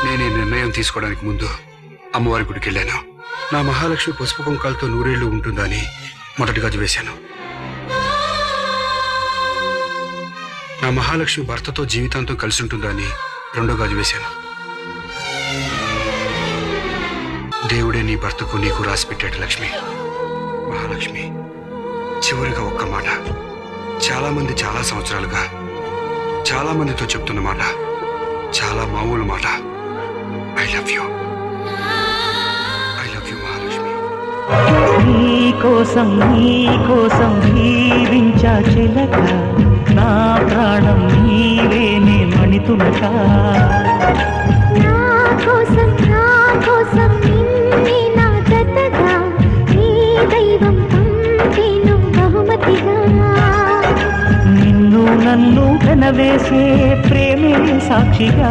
నేను ఈ నిర్ణయం తీసుకోవడానికి ముందు అమ్మవారి గుడికి వెళ్ళాను. నా మహాలక్ష్మి పసుపు కుంకాలతో నూరేళ్లు ఉంటుందని మొదటి గాజు వేశాను. నా మహాలక్ష్మి భర్తతో జీవితాంతం కలిసి ఉంటుందని రెండో గాజు వేశాను. దేవుడే నీ భర్తకు నీకు రాసి పెట్టాడు లక్ష్మి. మహాలక్ష్మి, చివరిగా ఒక్క మాట. చాలా మంది చాలా సంవత్సరాలుగా చాలా మందితో చెప్తున్న మాట, చాలా మామూలు మాట. I love you. I love you Mahalakshmi. నీకోసం జీవించా చిలక, నా ప్రాణం నీవేనే మణితులక. నిన్ను నన్ను కనవేసే ప్రేమే సాక్షిగా